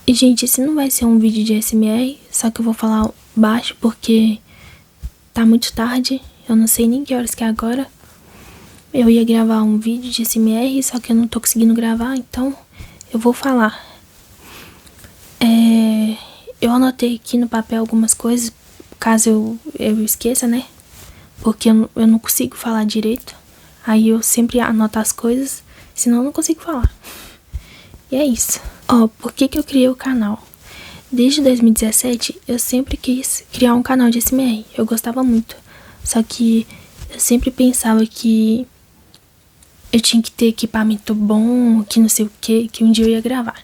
E, gente, esse não vai ser um vídeo de ASMR, só que eu vou falar baixo porque tá muito tarde, eu não sei nem que horas que é agora. Eu ia gravar um vídeo de ASMR, só que eu não tô conseguindo gravar, então eu vou falar. Eu anotei aqui no papel algumas coisas, caso eu esqueça, né? Porque eu não consigo falar direito. Aí eu sempre anoto as coisas, senão eu não consigo falar. E é isso. Por que eu criei o canal? Desde 2017, eu sempre quis criar um canal de ASMR. Eu gostava muito. Só que eu sempre pensava que eu tinha que ter equipamento bom, que não sei o que um dia eu ia gravar.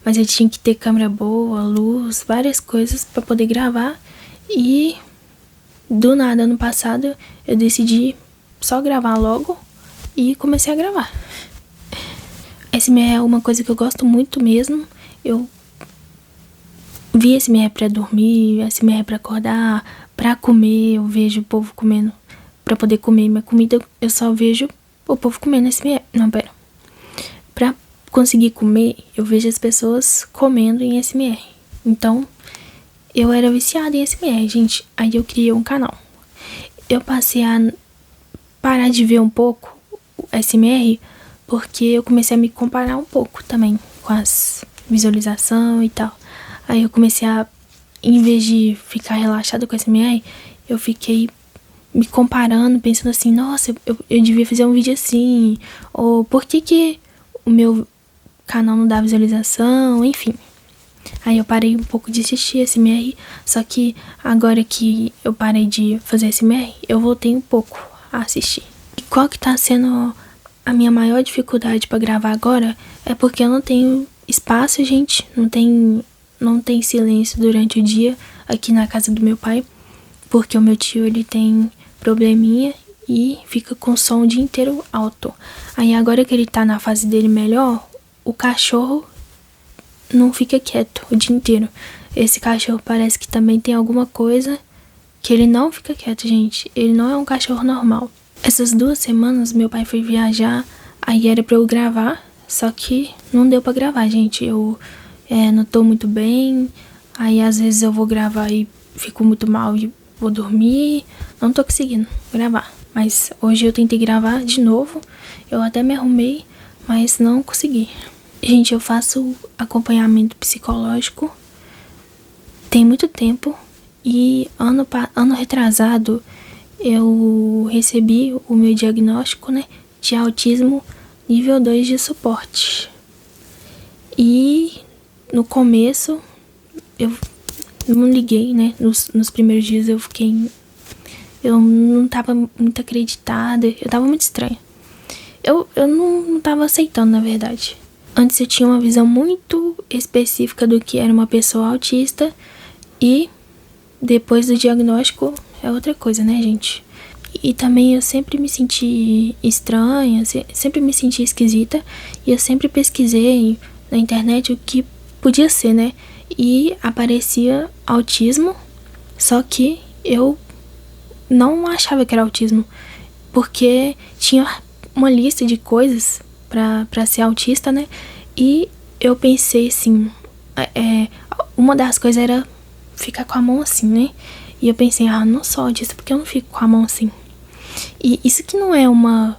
Mas eu tinha que ter câmera boa, luz, várias coisas pra poder gravar. E do nada, ano passado, eu decidi só gravar logo e comecei a gravar. ASMR é uma coisa que eu gosto muito mesmo. Eu vi ASMR pra dormir, ASMR pra acordar, pra comer. Eu vejo o povo comendo pra poder comer minha comida. Eu só vejo o povo comendo ASMR. Não, pera. Pra conseguir comer, eu vejo as pessoas comendo em ASMR. Então, eu era viciada em ASMR, gente. Aí eu criei um canal. Eu passei a parar de ver um pouco o ASMR porque eu comecei a me comparar um pouco também com as visualizações e tal. Aí eu comecei a, em vez de ficar relaxada com a ASMR, eu fiquei me comparando, pensando assim, nossa, eu devia fazer um vídeo assim, ou por que o meu canal não dá visualização, enfim. Aí eu parei um pouco de assistir ASMR, só que agora que eu parei de fazer ASMR, eu voltei um pouco a assistir. E qual que tá sendo a minha maior dificuldade pra gravar agora? É porque eu não tenho espaço, gente, não tem silêncio durante o dia aqui na casa do meu pai, porque o meu tio, ele tem probleminha e fica com o som o dia inteiro alto. Aí agora que ele tá na fase dele melhor, o cachorro não fica quieto o dia inteiro. Esse cachorro parece que também tem alguma coisa que ele não fica quieto, gente. Ele não é um cachorro normal. Essas 2 semanas meu pai foi viajar, aí era pra eu gravar, só que não deu pra gravar, gente. Eu não tô muito bem, aí às vezes eu vou gravar e fico muito mal e vou dormir. Não tô conseguindo gravar, mas hoje eu tentei gravar de novo. Eu até me arrumei, mas não consegui. Gente, eu faço acompanhamento psicológico tem muito tempo e ano retrasado eu recebi o meu diagnóstico, né, de autismo nível 2 de suporte. E no começo eu não liguei, né, nos primeiros dias eu não tava muito acreditada, eu tava muito estranha. Eu não tava aceitando, na verdade. Antes eu tinha uma visão muito específica do que era uma pessoa autista e depois do diagnóstico é outra coisa, né, gente? E também eu sempre me senti estranha, sempre me senti esquisita e eu sempre pesquisei na internet o que podia ser, né? E aparecia autismo, só que eu não achava que era autismo, porque tinha uma lista de coisas pra ser autista, né? E eu pensei assim, uma das coisas era ficar com a mão assim, né? E eu pensei, não sou autista porque eu não fico com a mão assim. E isso que não é uma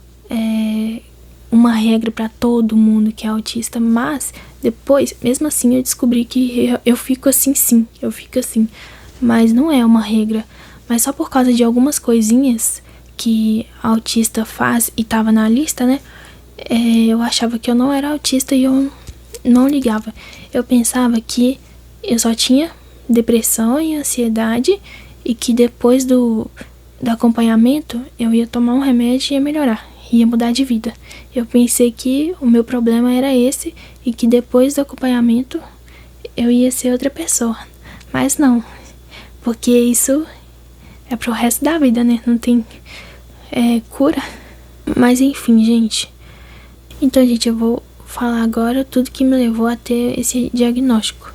regra pra todo mundo que é autista, mas depois, mesmo assim, eu descobri que eu fico assim sim, eu fico assim. Mas não é uma regra, mas só por causa de algumas coisinhas que a autista faz e tava na lista, né? Eu achava que eu não era autista e eu não ligava. Eu pensava que eu só tinha depressão e ansiedade e que depois do acompanhamento eu ia tomar um remédio e ia melhorar, ia mudar de vida. Eu pensei que o meu problema era esse e que depois do acompanhamento eu ia ser outra pessoa. Mas não, porque isso é pro resto da vida, né? Não tem cura. Mas enfim, gente. Então, gente, eu vou falar agora tudo que me levou a ter esse diagnóstico.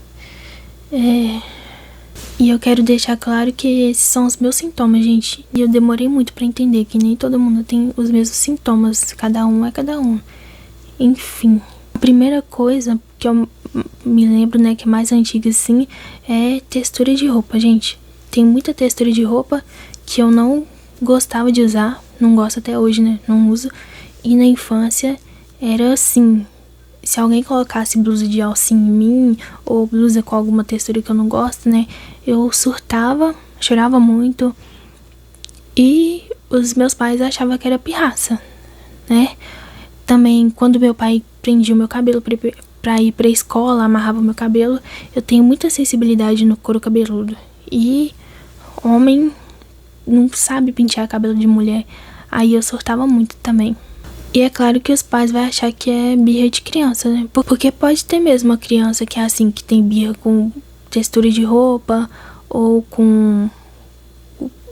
E eu quero deixar claro que esses são os meus sintomas, gente. E eu demorei muito pra entender que nem todo mundo tem os mesmos sintomas. Cada um é cada um. Enfim, a primeira coisa que eu me lembro, né, que é mais antiga assim, é textura de roupa, gente. Tem muita textura de roupa que eu não gostava de usar, não gosto até hoje, né, não uso. E na infância era assim, se alguém colocasse blusa de alcinha em mim, ou blusa com alguma textura que eu não gosto, né, eu surtava, chorava muito. E os meus pais achavam que era pirraça, né. Também, quando meu pai prendia o meu cabelo pra ir pra escola, amarrava o meu cabelo, eu tenho muita sensibilidade no couro cabeludo. E homem não sabe pentear cabelo de mulher, aí eu surtava muito também. E é claro que os pais vão achar que é birra de criança, né? Porque pode ter mesmo uma criança que é assim, que tem birra com textura de roupa, ou com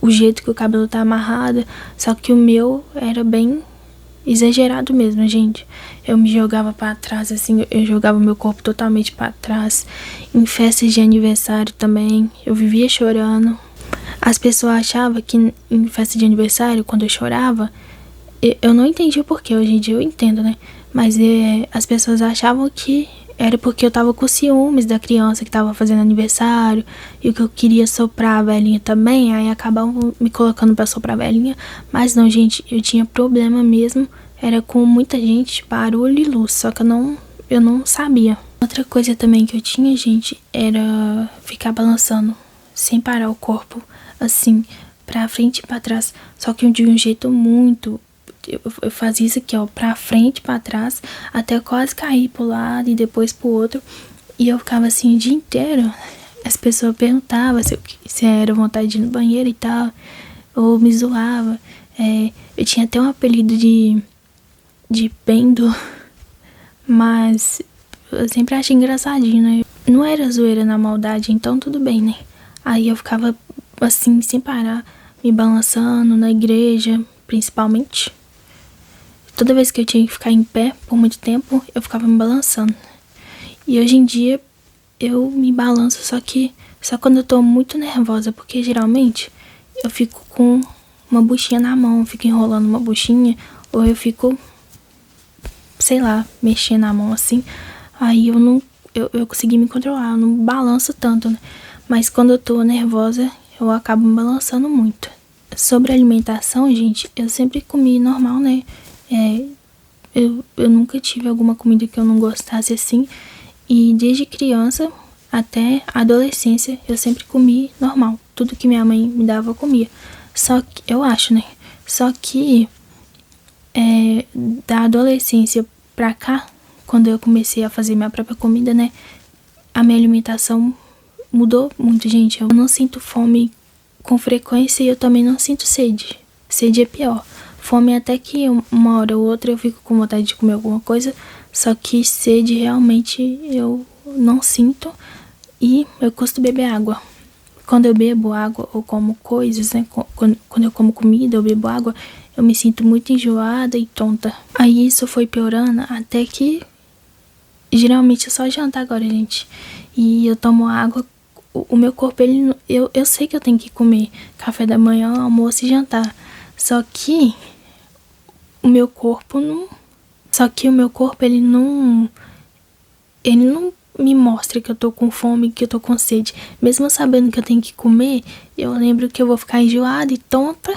o jeito que o cabelo tá amarrado. Só que o meu era bem exagerado mesmo, gente. Eu me jogava pra trás, assim, eu jogava meu corpo totalmente pra trás. Em festas de aniversário também, eu vivia chorando. As pessoas achavam que em festa de aniversário, quando eu chorava, eu não entendi o porquê, hoje em dia eu entendo, né? Mas as pessoas achavam que era porque eu tava com ciúmes da criança que tava fazendo aniversário e que eu queria soprar a velhinha também, aí acabavam me colocando pra soprar a velhinha. Mas não, gente, eu tinha problema mesmo, era com muita gente, barulho e luz, só que eu não sabia. Outra coisa também que eu tinha, gente, era ficar balançando sem parar o corpo, assim, pra frente e pra trás, só que de um jeito muito... Eu fazia isso aqui, ó, pra frente, pra trás, até quase cair pro lado e depois pro outro. E eu ficava assim o dia inteiro. As pessoas perguntavam se era vontade de ir no banheiro e tal, ou me zoava. Eu tinha até um apelido de pêndulo, mas eu sempre achei engraçadinho, né? Não era zoeira na maldade, então tudo bem, né? Aí eu ficava assim, sem parar, me balançando na igreja, principalmente. Toda vez que eu tinha que ficar em pé por muito tempo, eu ficava me balançando. E hoje em dia, eu me balanço, só quando eu tô muito nervosa, porque geralmente eu fico com uma buchinha na mão, eu fico enrolando uma buchinha, ou eu fico, sei lá, mexendo a mão assim. Aí eu consegui me controlar, eu não balanço tanto, né? Mas quando eu tô nervosa, eu acabo me balançando muito. Sobre alimentação, gente, eu sempre comi normal, né? Eu nunca tive alguma comida que eu não gostasse assim. E desde criança até a adolescência eu sempre comi normal. Tudo que minha mãe me dava eu comia. Só que, eu acho, né? Só que da adolescência pra cá, quando eu comecei a fazer minha própria comida, né? A minha alimentação mudou muito, gente. Eu não sinto fome com frequência e eu também não sinto sede. Sede é pior. Fome até que uma hora ou outra eu fico com vontade de comer alguma coisa, só que sede realmente eu não sinto e eu costumo beber água. Quando eu bebo água ou como coisas, né, quando eu como comida, eu bebo água, eu me sinto muito enjoada e tonta. Aí isso foi piorando até que geralmente eu só janto agora, gente. E eu tomo água, o meu corpo, eu sei que eu tenho que comer café da manhã, almoço e jantar. Só que o meu corpo não... ele não me mostra que eu tô com fome, que eu tô com sede. Mesmo sabendo que eu tenho que comer, eu lembro que eu vou ficar enjoada e tonta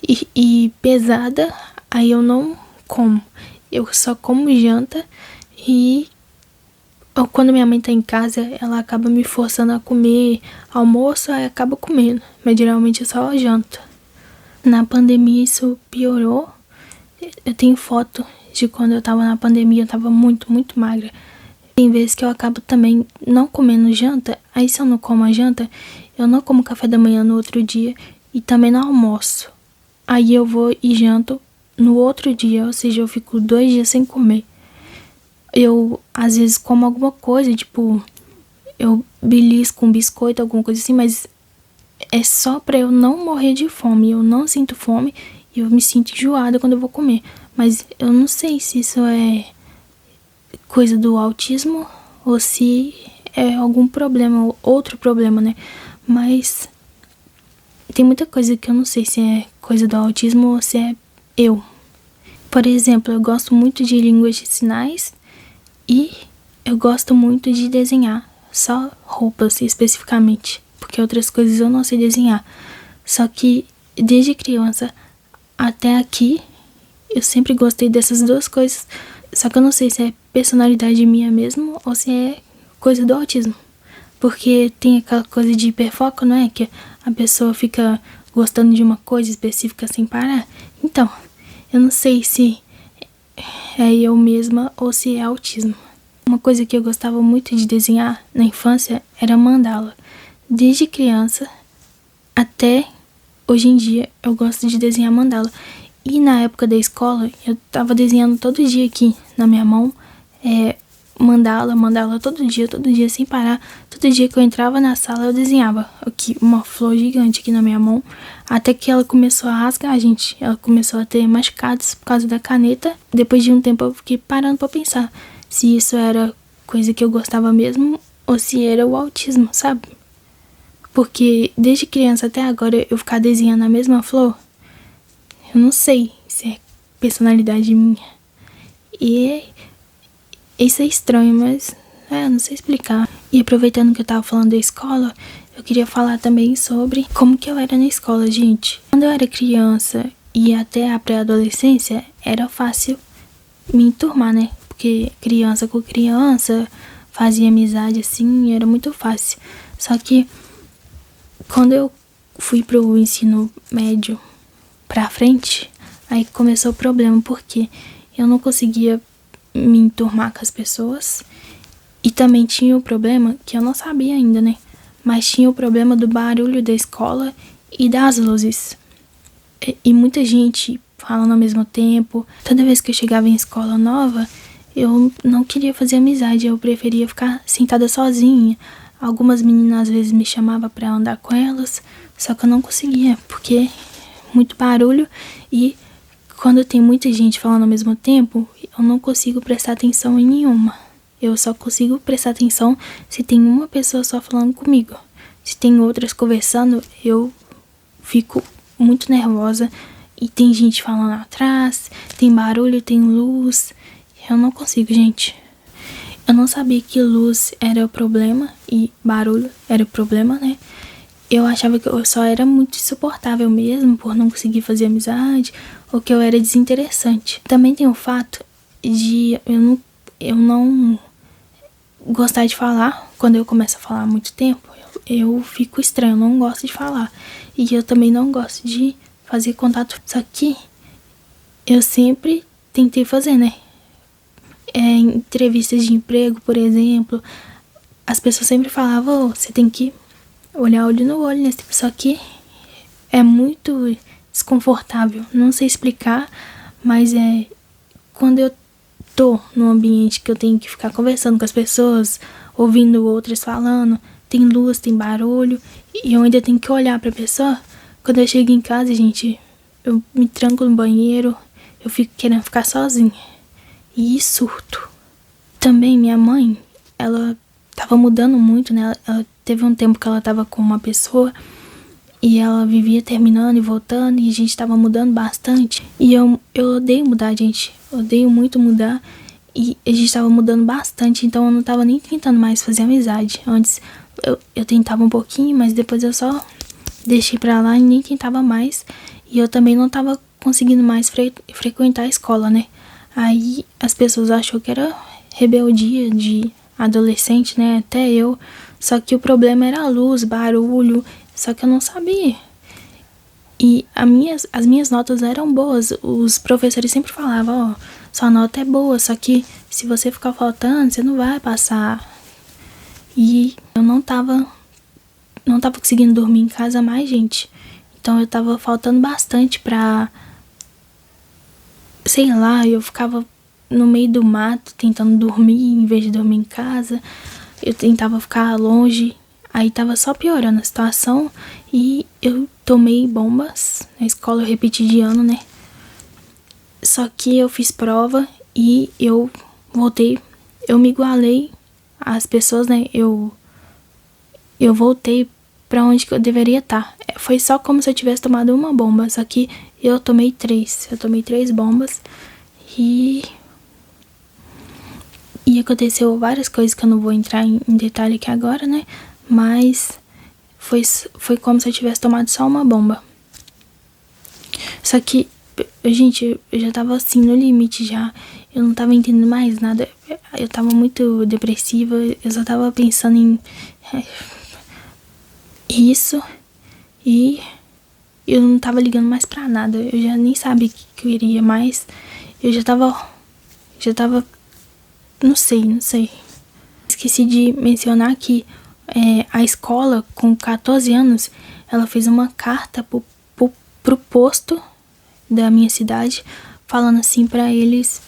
e pesada, aí eu não como. Eu só como janta e quando minha mãe tá em casa, ela acaba me forçando a comer almoço, aí acaba comendo. Mas geralmente eu só janto. Na pandemia isso piorou. Eu tenho foto de quando eu tava na pandemia, eu tava muito, muito magra. Tem vezes que eu acabo também não comendo janta, aí se eu não como a janta, eu não como café da manhã no outro dia e também não almoço. Aí eu vou e janto no outro dia, ou seja, eu fico 2 dias sem comer. Eu, às vezes, como alguma coisa, tipo, eu belisco um biscoito, alguma coisa assim, mas é só pra eu não morrer de fome. Eu não sinto fome e eu me sinto enjoada quando eu vou comer. Mas eu não sei se isso é coisa do autismo ou se é algum problema, outro problema, né? Mas tem muita coisa que eu não sei se é coisa do autismo ou se é eu. Por exemplo, eu gosto muito de línguas de sinais e eu gosto muito de desenhar, só roupas especificamente, porque outras coisas eu não sei desenhar. Só que desde criança até aqui, eu sempre gostei dessas duas coisas. Só que eu não sei se é personalidade minha mesmo ou se é coisa do autismo. Porque tem aquela coisa de hiperfoco, não é? Que a pessoa fica gostando de uma coisa específica sem parar. Então, eu não sei se é eu mesma ou se é autismo. Uma coisa que eu gostava muito de desenhar na infância era mandala. Desde criança até hoje em dia eu gosto de desenhar mandala. E na época da escola eu tava desenhando todo dia aqui na minha mão. Mandala todo dia sem parar. Todo dia que eu entrava na sala eu desenhava aqui uma flor gigante aqui na minha mão. Até que ela começou a rasgar, gente. Ela começou a ter machucados por causa da caneta. Depois de um tempo eu fiquei parando pra pensar se isso era coisa que eu gostava mesmo ou se era o autismo, sabe? Porque desde criança até agora eu ficar desenhando a mesma flor, eu não sei se é personalidade minha. E isso é estranho, mas não sei explicar. E aproveitando que eu tava falando da escola, eu queria falar também sobre como que eu era na escola, gente. Quando eu era criança e até a pré-adolescência, era fácil me enturmar, né? Porque criança com criança fazia amizade assim, era muito fácil. Só que quando eu fui pro ensino médio pra frente, aí começou o problema, porque eu não conseguia me enturmar com as pessoas. E também tinha o problema, que eu não sabia ainda, né? Mas tinha o problema do barulho da escola e das luzes. E muita gente falando ao mesmo tempo. Toda vez que eu chegava em escola nova, eu não queria fazer amizade, eu preferia ficar sentada sozinha. Algumas meninas às vezes me chamavam pra andar com elas, só que eu não conseguia, porque muito barulho e quando tem muita gente falando ao mesmo tempo, eu não consigo prestar atenção em nenhuma. Eu só consigo prestar atenção se tem uma pessoa só falando comigo. Se tem outras conversando, eu fico muito nervosa. E tem gente falando atrás, tem barulho, tem luz. Eu não consigo, gente. Eu não sabia que luz era o problema e barulho era o problema, né? Eu achava que eu só era muito insuportável mesmo por não conseguir fazer amizade ou que eu era desinteressante. Também tem o fato de eu não gostar de falar. Quando eu começo a falar há muito tempo, eu fico estranho, eu não gosto de falar. E eu também não gosto de fazer contato. Só que eu sempre tentei fazer, né? Em entrevistas de emprego, por exemplo, as pessoas sempre falavam, você tem que olhar olho no olho, né? Só que é muito desconfortável, não sei explicar, mas quando eu tô num ambiente que eu tenho que ficar conversando com as pessoas, ouvindo outras falando, tem luz, tem barulho, e eu ainda tenho que olhar pra pessoa. Quando eu chego em casa, gente, eu me tranco no banheiro, eu fico querendo ficar sozinha. E surto. Também minha mãe, ela tava mudando muito, né? Ela teve um tempo que ela tava com uma pessoa e ela vivia terminando e voltando e a gente tava mudando bastante. E eu odeio mudar, gente. Eu odeio muito mudar e a gente tava mudando bastante, então eu não tava nem tentando mais fazer amizade. Antes eu tentava um pouquinho, mas depois eu só deixei pra lá e nem tentava mais. E eu também não tava conseguindo mais frequentar a escola, né? Aí as pessoas achou que era rebeldia de adolescente, né? Até eu. Só que o problema era a luz, barulho. Só que eu não sabia. E as minhas notas eram boas. Os professores sempre falavam, sua nota é boa, só que se você ficar faltando, você não vai passar. E eu não tava conseguindo dormir em casa mais, gente. Então eu tava faltando bastante pra... Sei lá, eu ficava no meio do mato tentando dormir em vez de dormir em casa. Eu tentava ficar longe, aí tava só piorando a situação. E eu tomei bombas na escola, eu repeti de ano, né? Só que eu fiz prova e eu voltei, eu me igualei às pessoas, né? Eu voltei pra onde que eu deveria estar. Foi só como se eu tivesse tomado uma bomba, só que eu tomei 3. Eu tomei 3 bombas e E aconteceu várias coisas que eu não vou entrar em detalhe aqui agora, né? Mas foi como se eu tivesse tomado só uma bomba. Só que, gente, eu já tava assim no limite já. Eu não tava entendendo mais nada. Eu tava muito depressiva. Eu só tava pensando em isso. E eu não tava ligando mais pra nada. Eu já nem sabia o que eu iria mais. Eu já tava. Não sei. Esqueci de mencionar que a escola, com 14 anos, ela fez uma carta pro posto da minha cidade, falando assim pra eles,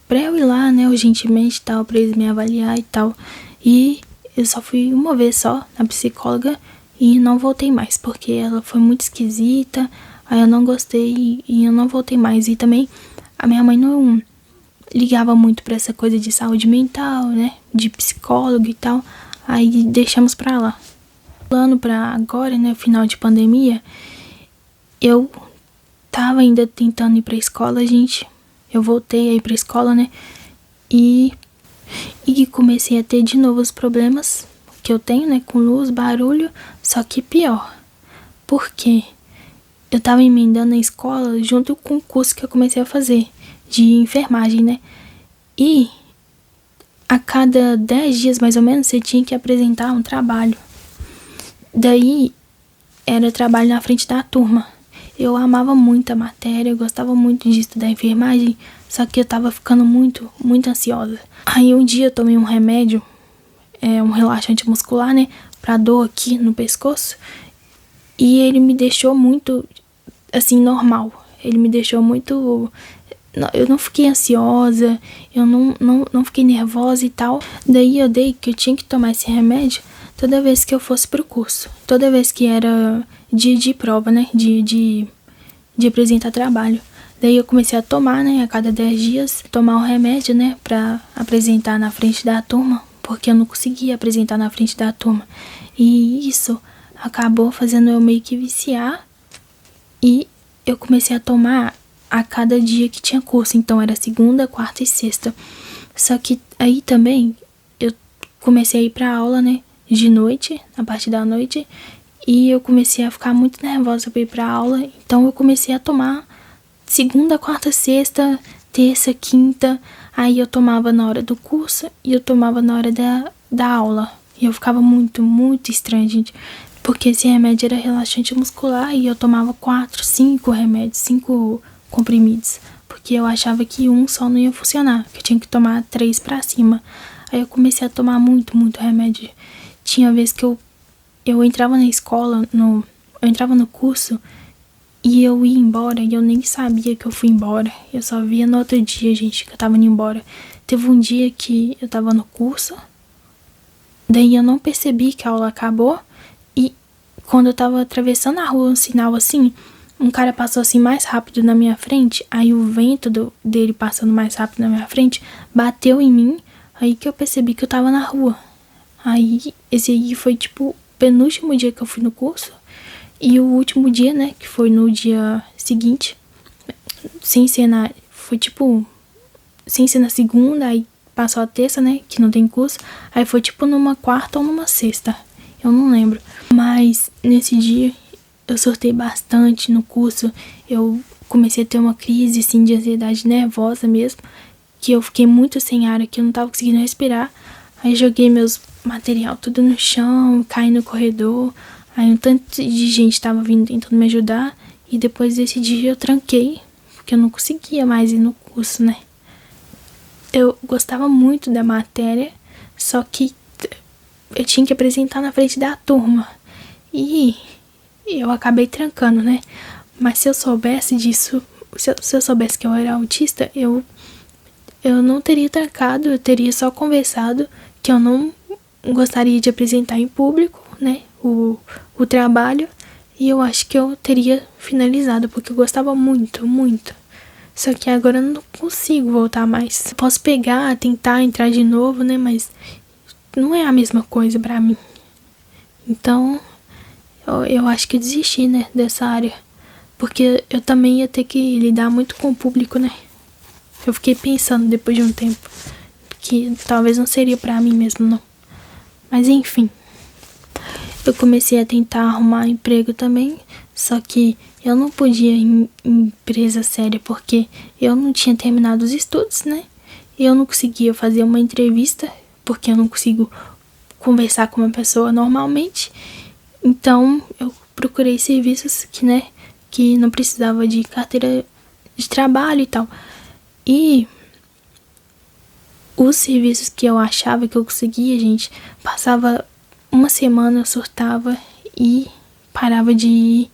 pra eu ir lá, né, urgentemente e tal, pra eles me avaliar e tal. E eu só fui uma vez só na psicóloga e não voltei mais, porque ela foi muito esquisita, aí eu não gostei e eu não voltei mais. E também a minha mãe não ligava muito pra essa coisa de saúde mental, né, de psicólogo e tal, aí deixamos pra lá. Plano pra agora, né, final de pandemia, eu tava ainda tentando ir pra escola, gente. Eu voltei aí pra escola, né? E comecei a ter de novo os problemas que eu tenho, né? Com luz, barulho, só que pior. Por quê? Eu tava emendando a escola junto com o curso que eu comecei a fazer de enfermagem, né? E a cada 10 dias, mais ou menos, você tinha que apresentar um trabalho. Daí, era trabalho na frente da turma. Eu amava muito a matéria, eu gostava muito de estudar enfermagem, só que eu tava ficando muito ansiosa. Aí um dia eu tomei um remédio, um relaxante muscular, né, pra dor aqui no pescoço, e ele me deixou muito, assim, normal. Ele me deixou muito... Eu não fiquei ansiosa, eu não fiquei nervosa e tal. Daí eu dei que eu tinha que tomar esse remédio toda vez que eu fosse pro curso. Toda vez que era dia de prova, né? De apresentar trabalho. Daí eu comecei a tomar, né? A cada 10 dias, tomar o remédio, né? Pra apresentar na frente da turma. Porque eu não conseguia apresentar na frente da turma. E isso acabou fazendo eu meio que viciar. E eu comecei a tomar a cada dia que tinha curso. Então era segunda, quarta e sexta. Só que aí também eu comecei a ir pra aula, né? De noite, na parte da noite. E eu comecei a ficar muito nervosa pra ir pra aula. Então eu comecei a tomar segunda, quarta, sexta, terça, quinta. Aí eu tomava na hora do curso e eu tomava na hora da aula. E eu ficava muito estranha, gente. Porque esse remédio era relaxante muscular e eu tomava 4, 5 remédios, 5 comprimidos. Porque eu achava que um só não ia funcionar, que eu tinha que tomar 3 pra cima. Aí eu comecei a tomar muito remédio. Tinha vez que eu entrava na escola, eu entrava no curso e eu ia embora e eu nem sabia que eu fui embora. Eu só via no outro dia, gente, que eu tava indo embora. Teve um dia que eu tava no curso, daí eu não percebi que a aula acabou e quando eu tava atravessando a rua, um sinal assim, um cara passou assim mais rápido na minha frente, aí o vento dele passando mais rápido na minha frente bateu em mim, aí que eu percebi que eu tava na rua. Aí esse aí foi tipo penúltimo dia que eu fui no curso. E o último dia, né, que foi no dia seguinte, foi tipo, sem ser na segunda, aí passou a terça, né, que não tem curso, aí foi tipo numa quarta ou numa sexta, eu não lembro. Mas nesse dia eu surtei bastante no curso, eu comecei a ter uma crise, assim, de ansiedade nervosa mesmo, que eu fiquei muito sem ar, que eu não tava conseguindo respirar. Aí joguei meus material tudo no chão, caí no corredor. Aí um tanto de gente tava vindo tentando me ajudar. E depois desse dia eu tranquei, porque eu não conseguia mais ir no curso, né? Eu gostava muito da matéria, só que eu tinha que apresentar na frente da turma. E eu acabei trancando, né? Mas se eu soubesse disso, se eu soubesse que eu era autista, eu não teria trancado, eu teria só conversado que eu não gostaria de apresentar em público, né, o trabalho, e eu acho que eu teria finalizado, porque eu gostava muito. Só que agora eu não consigo voltar mais. Eu posso pegar, tentar entrar de novo, né, mas não é a mesma coisa pra mim. Então, eu acho que eu desisti, né, dessa área, porque eu também ia ter que lidar muito com o público, né. Eu fiquei pensando depois de um tempo que talvez não seria pra mim mesmo, não. Mas enfim, eu comecei a tentar arrumar emprego também, só que eu não podia ir em empresa séria porque eu não tinha terminado os estudos, né? Eu não conseguia fazer uma entrevista porque eu não consigo conversar com uma pessoa normalmente. Então eu procurei serviços que, né, que não precisava de carteira de trabalho e tal. E os serviços que eu achava que eu conseguia, gente, passava uma semana, eu surtava e parava de ir.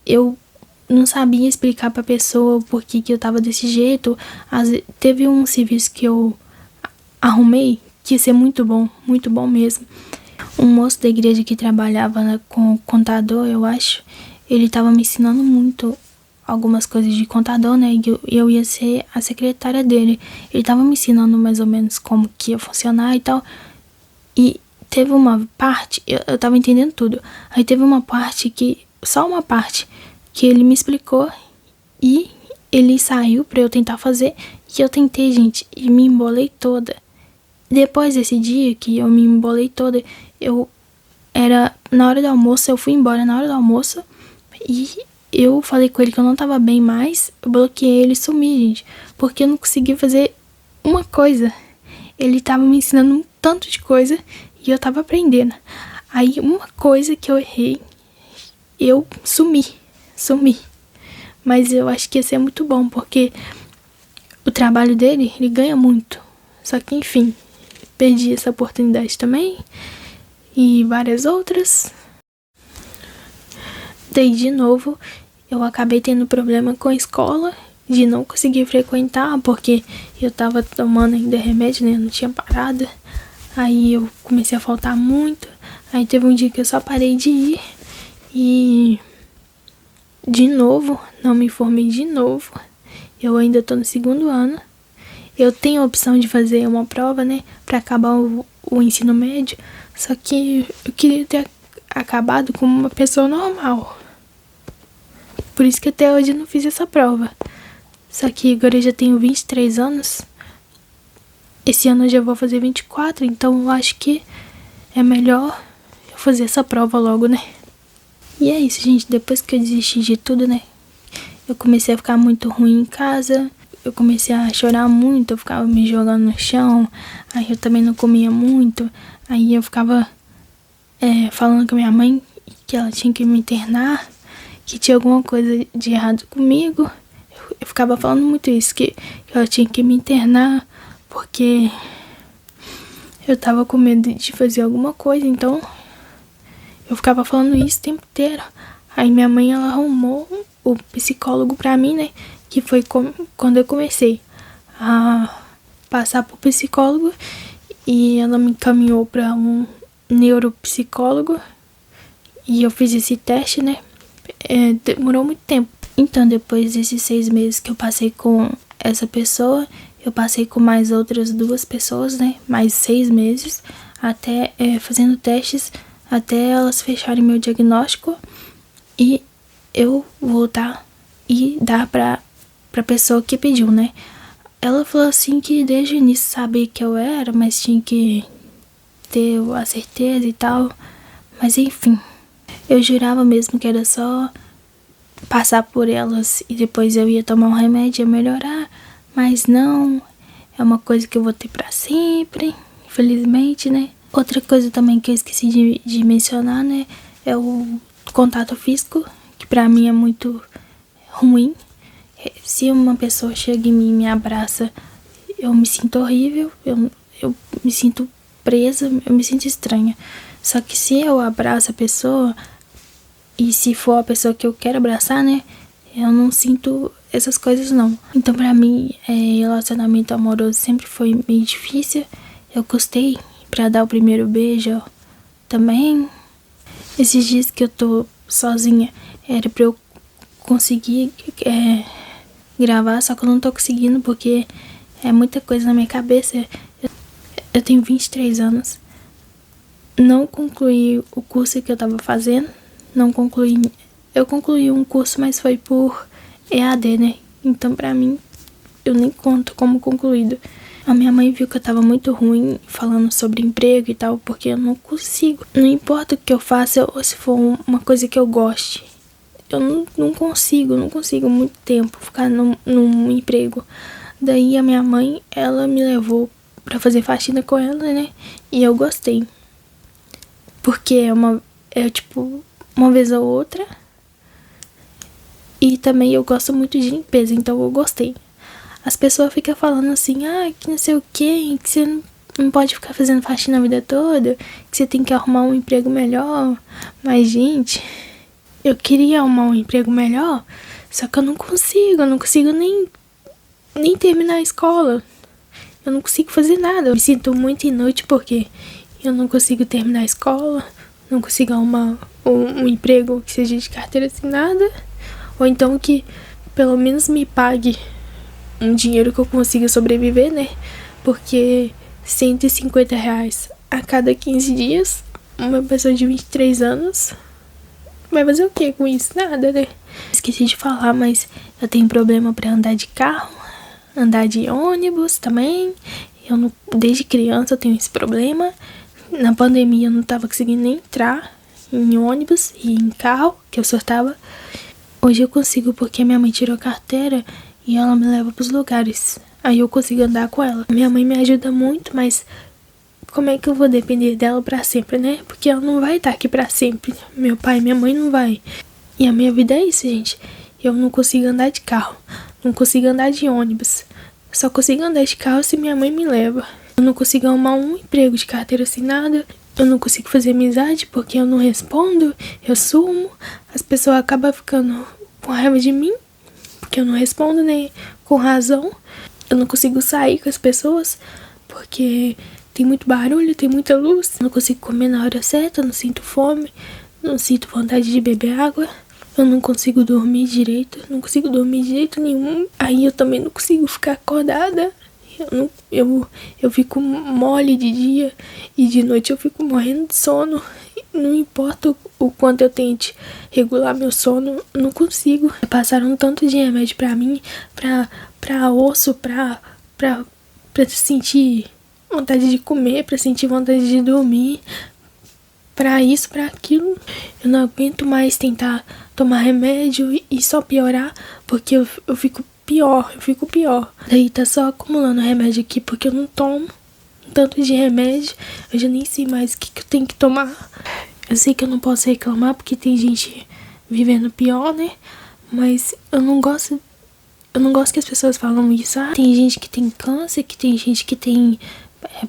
Eu não sabia explicar pra pessoa por que eu tava desse jeito. Teve um serviço que eu arrumei que ia ser muito bom mesmo. Um moço da igreja que trabalhava com contador, eu acho, ele tava me ensinando muito algumas coisas de contador, né? E eu ia ser a secretária dele. Ele tava me ensinando mais ou menos como que ia funcionar e tal. E teve uma parte, eu tava entendendo tudo. Aí teve uma parte só uma parte, que ele me explicou e ele saiu pra eu tentar fazer. E eu tentei, gente, e me embolei toda. Depois desse dia que eu me embolei toda, na hora do almoço, eu fui embora na hora do almoço e eu falei com ele que eu não tava bem mais, eu bloqueei ele e sumi, gente, porque eu não conseguia fazer uma coisa. Ele tava me ensinando um tanto de coisa e eu tava aprendendo. Aí uma coisa que eu errei, eu sumi. Mas eu acho que ia ser muito bom, porque o trabalho dele, ele ganha muito. Só que enfim, perdi essa oportunidade também e várias outras. Daí de novo eu acabei tendo problema com a escola, de não conseguir frequentar, porque eu tava tomando ainda remédio, né? Eu não tinha parado. Aí eu comecei a faltar muito. Aí teve um dia que eu só parei de ir. E de novo, não me formei de novo. Eu ainda tô no 2º ano. Eu tenho a opção de fazer uma prova, né? Pra acabar o ensino médio. Só que eu queria ter acabado como uma pessoa normal. Por isso que até hoje eu não fiz essa prova. Só que agora eu já tenho 23 anos. Esse ano eu já vou fazer 24, então eu acho que é melhor eu fazer essa prova logo, né? E é isso, gente. Depois que eu desisti de tudo, né? Eu comecei a ficar muito ruim em casa. Eu comecei a chorar muito, eu ficava me jogando no chão. Aí eu também não comia muito. Aí eu ficava falando com a minha mãe que ela tinha que me internar, que tinha alguma coisa de errado comigo. Eu ficava falando muito isso, que ela tinha que me internar, porque eu tava com medo de fazer alguma coisa, então eu ficava falando isso o tempo inteiro. Aí minha mãe, ela arrumou o psicólogo pra mim, né, que foi quando eu comecei a passar pro psicólogo, e ela me encaminhou pra um neuropsicólogo, e eu fiz esse teste, né. Demorou muito tempo. Então, depois desses 6 meses que eu passei com essa pessoa, eu passei com mais outras 2 pessoas, né? Mais 6 meses, até fazendo testes, até elas fecharem meu diagnóstico e eu voltar e dar pra pessoa que pediu, né? Ela falou assim que desde o início sabia que eu era, mas tinha que ter a certeza e tal. Mas enfim, eu jurava mesmo que era só passar por elas e depois eu ia tomar um remédio e ia melhorar, mas não, é uma coisa que eu vou ter pra sempre, infelizmente, né? Outra coisa também que eu esqueci de mencionar, né, é o contato físico, que pra mim é muito ruim. Se uma pessoa chega em mim e me abraça, eu me sinto horrível, eu me sinto presa, eu me sinto estranha. Só que se eu abraço a pessoa, e se for a pessoa que eu quero abraçar, né, eu não sinto essas coisas não. Então pra mim, relacionamento amoroso sempre foi meio difícil. Eu custei pra dar o primeiro beijo também. Esses dias que eu tô sozinha, era pra eu conseguir gravar, só que eu não tô conseguindo porque é muita coisa na minha cabeça. Eu tenho 23 anos. Não concluí o curso que eu tava fazendo. Não concluí. Eu concluí um curso, mas foi por EAD, né? Então, pra mim, eu nem conto como concluído. A minha mãe viu que eu tava muito ruim falando sobre emprego e tal, porque eu não consigo. Não importa o que eu faça, ou se for uma coisa que eu goste. Eu não consigo muito tempo ficar num emprego. Daí a minha mãe, ela me levou pra fazer faxina com ela, né? E eu gostei. Porque é tipo, uma vez ou outra. E também eu gosto muito de limpeza, então eu gostei. As pessoas ficam falando assim, que não sei o que você não pode ficar fazendo faxina a vida toda, que você tem que arrumar um emprego melhor. Mas, gente, eu queria arrumar um emprego melhor, só que eu não consigo nem terminar a escola. Eu não consigo fazer nada. Eu me sinto muito inútil porque eu não consigo terminar a escola, não consigo arrumar um emprego que seja de carteira assinada, ou então que pelo menos me pague um dinheiro que eu consiga sobreviver, né? Porque R$ 150 a cada 15 dias, uma pessoa de 23 anos vai fazer o que com isso? Nada, né? Esqueci de falar, mas eu tenho problema pra andar de carro, andar de ônibus também. Desde criança eu tenho esse problema. Na pandemia eu não tava conseguindo nem entrar em ônibus e em carro, que eu surtava. Hoje eu consigo porque minha mãe tirou a carteira e ela me leva pros lugares. Aí eu consigo andar com ela. Minha mãe me ajuda muito, mas como é que eu vou depender dela pra sempre, né? Porque ela não vai estar aqui pra sempre. Meu pai e minha mãe não vai. E a minha vida é isso, gente. Eu não consigo andar de carro. Não consigo andar de ônibus. Só consigo andar de carro se minha mãe me leva. Eu não consigo arrumar um emprego de carteira assinada. Eu não consigo fazer amizade porque eu não respondo. Eu sumo. As pessoas acabam ficando com raiva de mim porque eu não respondo, né? Com razão. Eu não consigo sair com as pessoas porque tem muito barulho, tem muita luz. Eu não consigo comer na hora certa, eu não sinto fome, não sinto vontade de beber água. Eu não consigo dormir direito, não consigo dormir de jeito nenhum. Aí eu também não consigo ficar acordada. Eu fico mole de dia e de noite eu fico morrendo de sono. Não importa o quanto eu tente regular meu sono, não consigo. Passaram tanto de remédio pra mim, pra osso, pra sentir vontade de comer, pra sentir vontade de dormir, pra isso, pra aquilo. Eu não aguento mais tentar tomar remédio e só piorar, porque eu fico pior. Daí tá só acumulando remédio aqui porque eu não tomo tanto de remédio. Eu já nem sei mais o que eu tenho que tomar. Eu sei que eu não posso reclamar porque tem gente vivendo pior, né? Mas eu não gosto que as pessoas falam isso. Tem gente que tem câncer, que tem gente que tem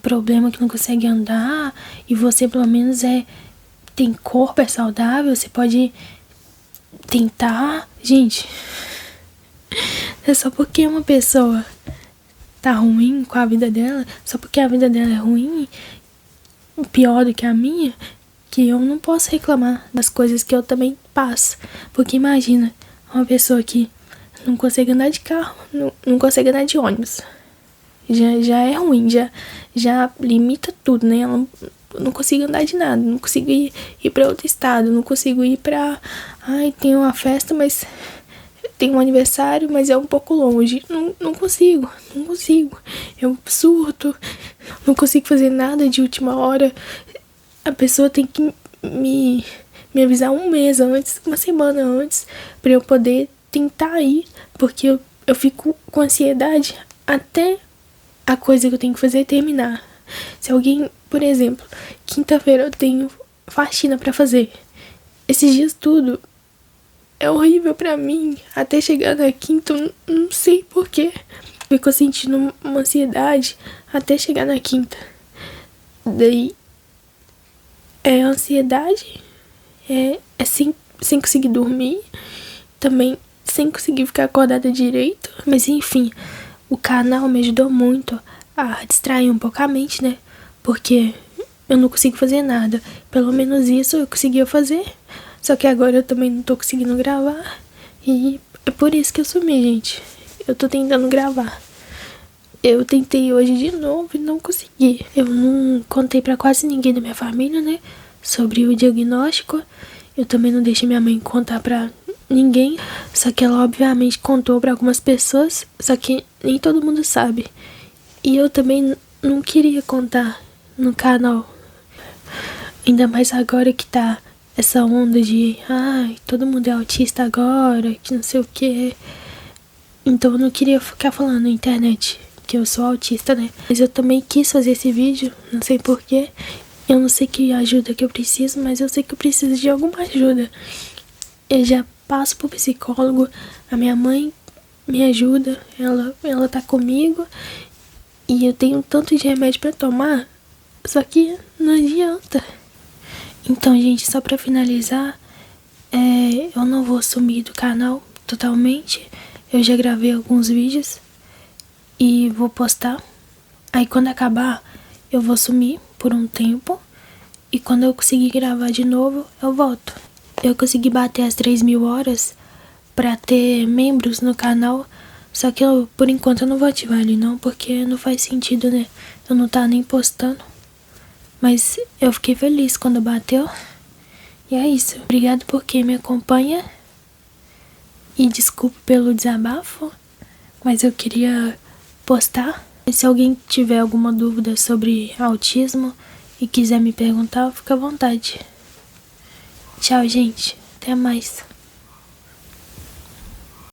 problema que não consegue andar, e você pelo menos tem corpo, é saudável, você pode tentar. Gente, é só porque uma pessoa tá ruim com a vida dela, só porque a vida dela é ruim, pior do que a minha, que eu não posso reclamar das coisas que eu também passo. Porque imagina, uma pessoa que não consegue andar de carro, não consegue andar de ônibus. Já é ruim, já limita tudo, né? Eu não consigo andar de nada, não consigo ir pra outro estado, não consigo ir pra... tem uma festa, mas... tem um aniversário, mas é um pouco longe. Não consigo. Eu surto, não consigo fazer nada de última hora. A pessoa tem que me avisar um mês antes, uma semana antes, pra eu poder tentar ir, porque eu fico com ansiedade até a coisa que eu tenho que fazer terminar. Se alguém, por exemplo, quinta-feira eu tenho faxina pra fazer. Esses dias tudo é horrível pra mim. Até chegar na quinta, eu não sei porquê. Fico sentindo uma ansiedade até chegar na quinta. Daí é ansiedade, sem conseguir dormir, também sem conseguir ficar acordada direito. Mas enfim, o canal me ajudou muito a distrair um pouco a mente, né? Porque eu não consigo fazer nada. Pelo menos isso eu conseguia fazer. Só que agora eu também não tô conseguindo gravar. E é por isso que eu sumi, gente. Eu tô tentando gravar. Eu tentei hoje de novo e não consegui. Eu não contei pra quase ninguém da minha família, né? Sobre o diagnóstico. Eu também não deixei minha mãe contar pra ninguém. Só que ela obviamente contou pra algumas pessoas. Só que nem todo mundo sabe. E eu também não queria contar no canal. Ainda mais agora que tá essa onda de ai, todo mundo é autista agora, que não sei o que. Então eu não queria ficar falando na internet que eu sou autista, né? Mas eu também quis fazer esse vídeo, não sei porquê. Eu não sei que ajuda que eu preciso, mas eu sei que eu preciso de alguma ajuda. Eu já passo pro psicólogo, a minha mãe me ajuda, ela tá comigo. E eu tenho tanto de remédio pra tomar, só que não adianta. Então, gente, só pra finalizar, eu não vou sumir do canal totalmente. Eu já gravei alguns vídeos e vou postar. Aí quando acabar, eu vou sumir por um tempo. E quando eu conseguir gravar de novo, eu volto. Eu consegui bater as 3.000 horas pra ter membros no canal. Só que por enquanto eu não vou ativar ele não, porque não faz sentido, né? Eu não tá nem postando. Mas eu fiquei feliz quando bateu. E é isso. Obrigado por quem me acompanha. E desculpe pelo desabafo, mas eu queria postar. E se alguém tiver alguma dúvida sobre autismo e quiser me perguntar, fica à vontade. Tchau, gente. Até mais.